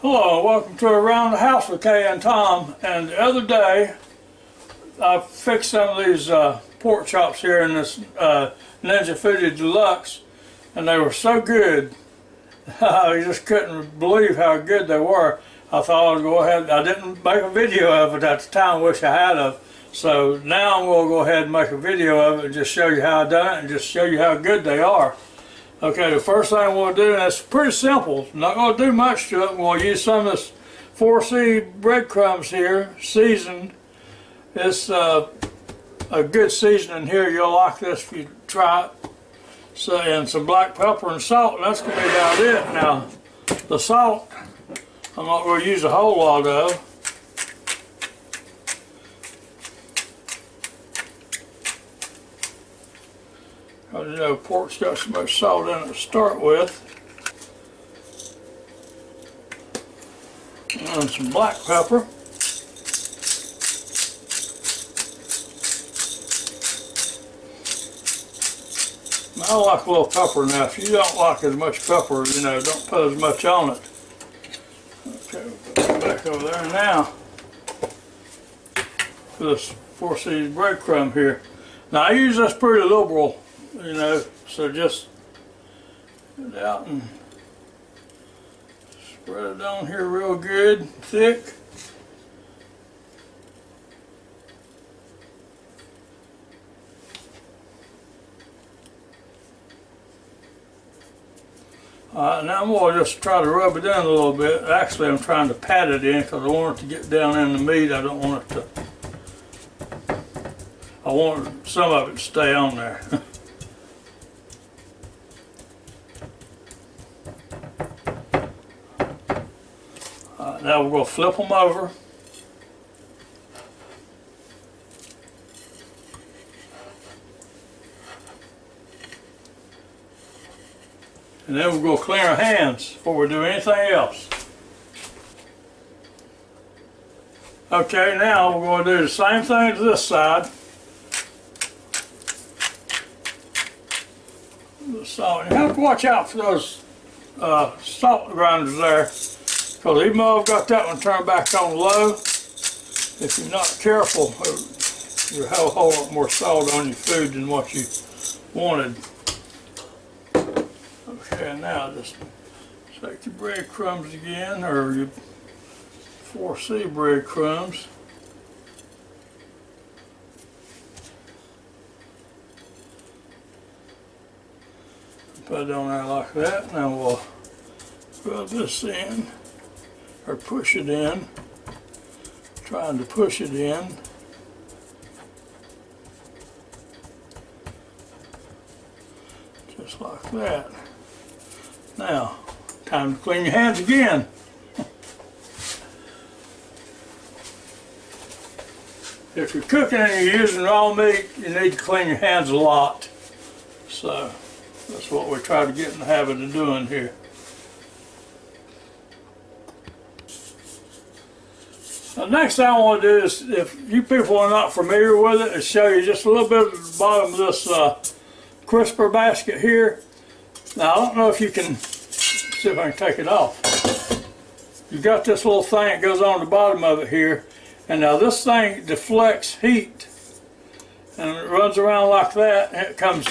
Hello, welcome to Around the House with Kay and Tom. And the other day, I fixed some of these pork chops here in this Ninja FOODi DELUXE, and they were so good. I just couldn't believe how good they were. I thought I'd go ahead. I didn't make a video of it at the time, wish I had of. So now I'm going to go ahead and make a video of it and just show you how I done it and just show you how good they are. Okay, the first thing we'll do, and it's pretty simple, not going to do much to it. We'll use some of this FOODi breadcrumbs here, seasoned. It's a good seasoning here. You'll like this if you try it. So, and some black pepper and salt, and that's going to be about it. Now, the salt, I'm not going to use a whole lot of. You know, pork's got so much salt in it to start with. And some black pepper. I like a little pepper now. If you don't like as much pepper, you know, don't put as much on it. Okay, we'll put it back over there now. This FOODi breadcrumb here. Now I use this pretty liberal. You know, so just get it out and spread it on here real good, thick. Alright, now I'm going to just try to rub it in a little bit. Actually, I'm trying to pat it in because I want it to get down in the meat. I don't want it to, I want some of it to stay on there. Now we're going to flip them over. And then we're going to clean our hands before we do anything else. Okay, now we're going to do the same thing to this side. So you have to watch out for those salt grinders there. Because even though I've got that one turned back on low, if you're not careful, you'll have a whole lot more salt on your food than what you wanted. Okay, now just take your breadcrumbs again, or your FOODi breadcrumbs. Put it on there like that. Now we'll rub this in. Or push it in, trying to push it in. Just like that. Now, time to clean your hands again. If you're cooking and you're using raw meat, you need to clean your hands a lot. So, that's what we try to get in the habit of doing here. The next thing I want to do is, if you people are not familiar with it, is show you just a little bit at the bottom of this crisper basket here. Now I don't know if you can, see if I can take it off. You've got this little thing that goes on the bottom of it here, and now this thing deflects heat, and it runs around like that, and it comes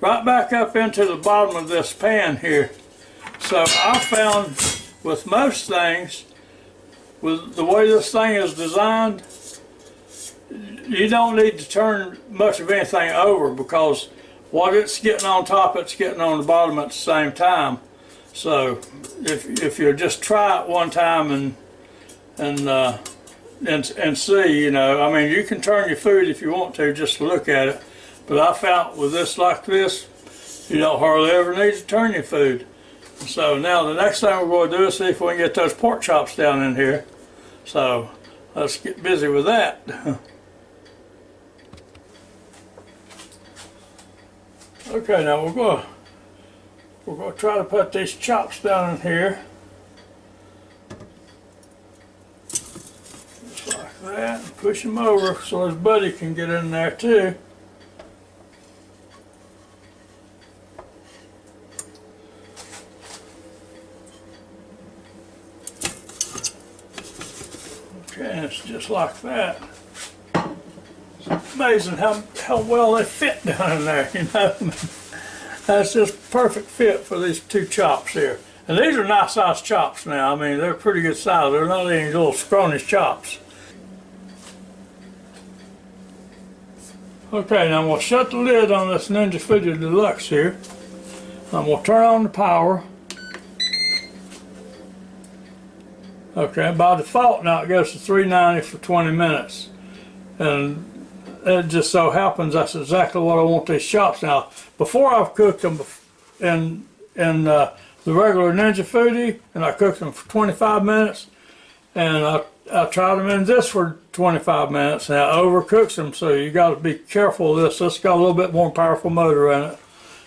right back up into the bottom of this pan here. So I found with most things, with the way this thing is designed, you don't need to turn much of anything over, because what it's getting on top, it's getting on the bottom at the same time. So if you just try it one time and see, you know, I mean, you can turn your food if you want to, just to look at it. But I found with this like this, you don't hardly ever need to turn your food. So now the next thing we're going to do is see if we can get those pork chops down in here. So let's get busy with that. Okay, now we're going to try to put these chops down in here. Just like that, and push them over so his buddy can get in there too. Okay, and it's just like that. It's amazing how well they fit down in there, you know. That's just perfect fit for these two chops here. And these are nice sized chops now. I mean, they're pretty good size. They're not any little scrawny chops. Okay, now I'm going to shut the lid on this Ninja FOODi Deluxe here. I'm going to turn on the power. Okay, by default now it goes to 390 for 20 minutes. And it just so happens that's exactly what I want these chops now. Before I've cooked them in the regular Ninja FOODi, and I cooked them for 25 minutes, and I tried them in this for 25 minutes, and I overcooked them, so you got to be careful of this. This got a little bit more powerful motor in it.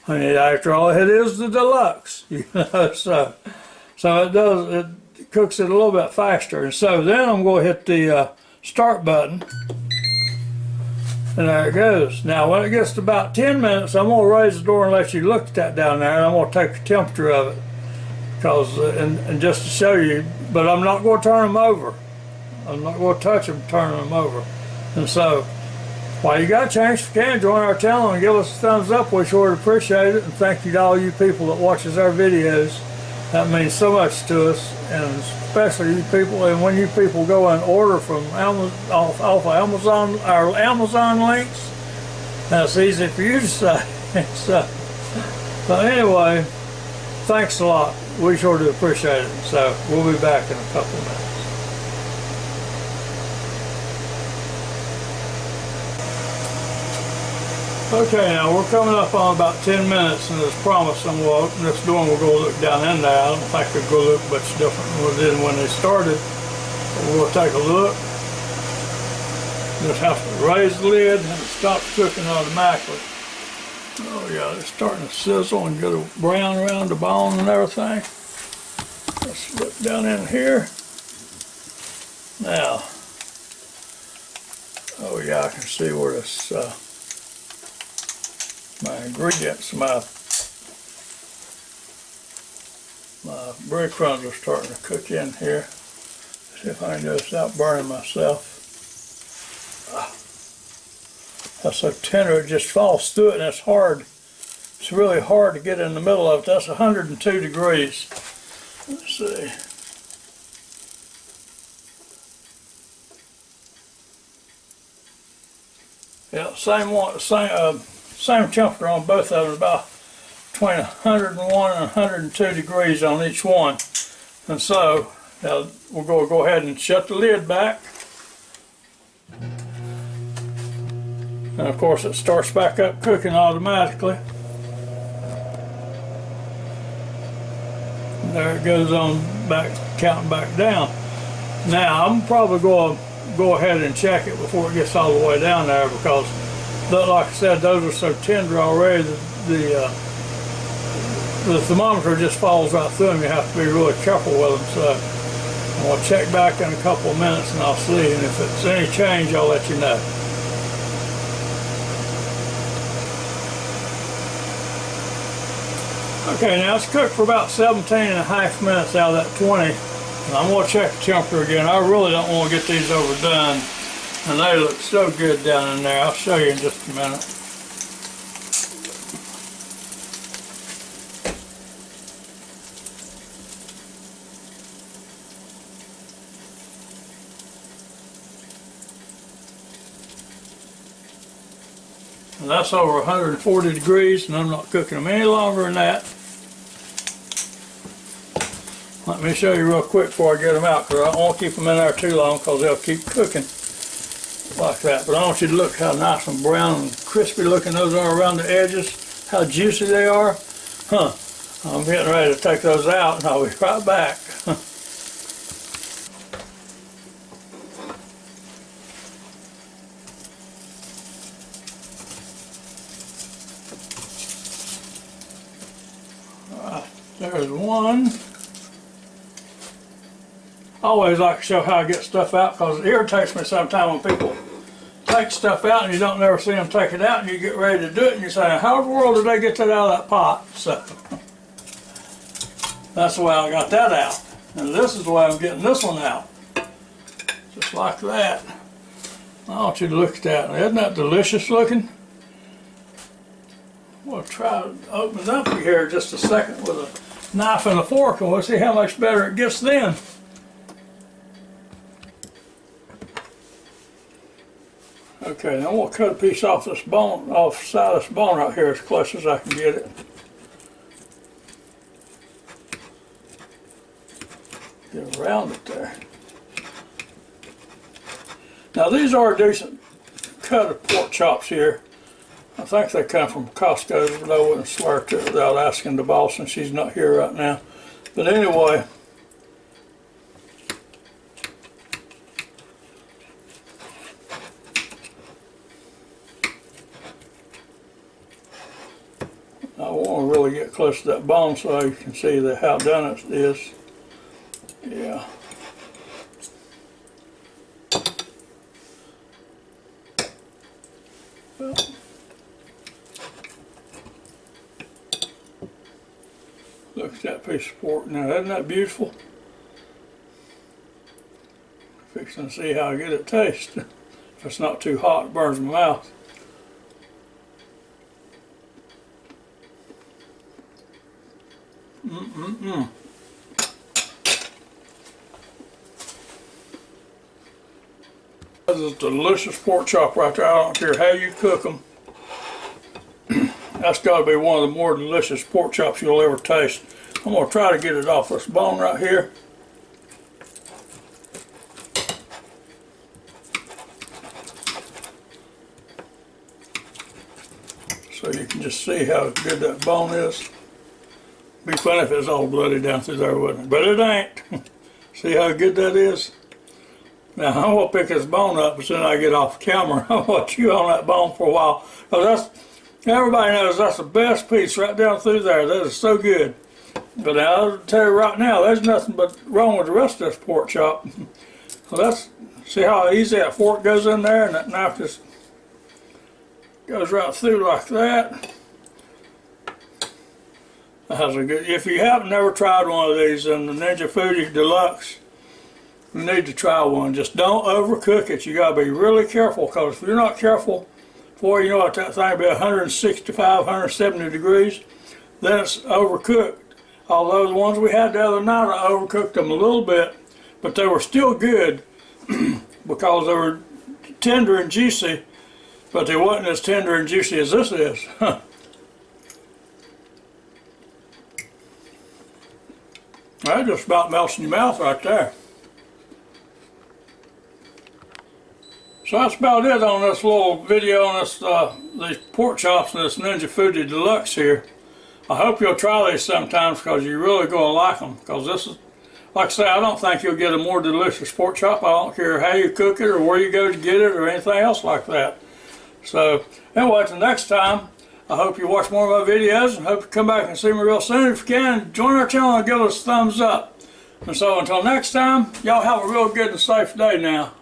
I mean, after all, it is the Deluxe, you know, so it cooks it a little bit faster. And so then I'm going to hit the start button, and there it goes. Now when it gets to about 10 minutes, I'm going to raise the door and let you look at that down there, and I'm going to take the temperature of it, because and just to show you, but I'm not going to turn them over. I'm not going to touch them, turning them over. And so while you got a chance, if you can, join our channel and give us a thumbs up. We sure appreciate it, and thank you to all you people that watches our videos. That means so much to us, and especially you people. And when you people go and order from off of Amazon, our Amazon links, that's easy for you to say. So anyway, thanks a lot. We sure do appreciate it. So we'll be back in a couple of minutes. Okay, now we're coming up on about 10 minutes, and as promised, I'm going to open this door and we're going to look down in there. I don't think it's going to look much different than we did when they started. But we're going to take a look. Just have to raise the lid and it stops cooking automatically. Oh yeah, it's starting to sizzle and get a brown around the bone and everything. Let's look down in here. Now, oh yeah, I can see where this my ingredients, my breadcrumbs are starting to cook in here. See if I can do this without burning myself. That's so tender, it just falls through it, and it's hard. It's really hard to get in the middle of it. That's 102 degrees. Let's see. Yeah, same temperature on both of them, about between 101 and 102 degrees on each one. And so now we're going to go ahead and shut the lid back. And of course it starts back up cooking automatically. And there it goes on back, counting back down. Now I'm probably going to go ahead and check it before it gets all the way down there, because like I said, those are so tender already that the thermometer just falls right through them. You have to be really careful with them. So I'm going to check back in a couple of minutes and I'll see, and if it's any change I'll let you know. Okay, now it's cooked for about 17.5 minutes out of that 20. And I'm going to check the temperature again. I really don't want to get these overdone. And they look so good down in there. I'll show you in just a minute. And that's over 140 degrees, and I'm not cooking them any longer than that. Let me show you real quick before I get them out, because I don't want to keep them in there too long, because they'll keep cooking like that. But I want you to look how nice and brown and crispy looking those are around the edges, how juicy they are. I'm getting ready to take those out, and I'll be right back. There's one. I always like to show how I get stuff out, because it irritates me sometimes when people take stuff out and you don't never see them take it out, and you get ready to do it and you say, how in the world did they get that out of that pot? So that's the way I got that out. And this is the way I'm getting this one out. So Just like that. I want you to look at that. Isn't that delicious looking? We'll try to open it up here just a second with a knife and a fork, and we'll see how much better it gets then. Okay, now we'll cut a piece off this bone, off the side of this bone right here as close as I can get it. Get around it there. Now these are a decent cut of pork chops here. I think they come from Costco, but I wouldn't swear to it without asking the boss, and she's not here right now. But anyway, I want to really get close to that bone so you can see how done it is. Yeah. Well, look at that piece of pork now. Isn't that beautiful? Fixing to see how good it tastes. If it's not too hot, it burns my mouth. This is a delicious pork chop right there. I don't care how you cook them. That's got to be one of the more delicious pork chops you'll ever taste. I'm going to try to get it off this bone right here. So you can just see how good that bone is. Be funny if it was all bloody down through there, wouldn't it? But it ain't. See how good that is? Now I'm going to pick this bone up as soon as I get off camera. I'm going to chew on that bone for a while. Because everybody knows that's the best piece right down through there. That is so good. But I'll tell you right now, there's nothing but wrong with the rest of this pork chop. So see how easy that fork goes in there, and that knife just goes right through like that. That has a good. If you have never tried one of these in the Ninja FOODi Deluxe, you need to try one. Just don't overcook it. You got to be really careful, because if you're not careful, before you know what, that thing will be 165, 170 degrees, then it's overcooked. Although the ones we had the other night, I overcooked them a little bit, but they were still good because they were tender and juicy, but they wasn't as tender and juicy as this is. That just about melts in your mouth right there. So that's about it on this little video on this these pork chops and this Ninja FOODi Deluxe here. I hope you'll try these sometimes, because you're really going to like them. Because this is, like I say, I don't think you'll get a more delicious pork chop. I don't care how you cook it or where you go to get it or anything else like that. So anyway, until next time, I hope you watch more of my videos, and hope you come back and see me real soon. If you can, join our channel and give us a thumbs up. And so until next time, y'all have a real good and safe day now.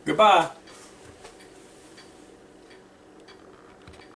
Goodbye.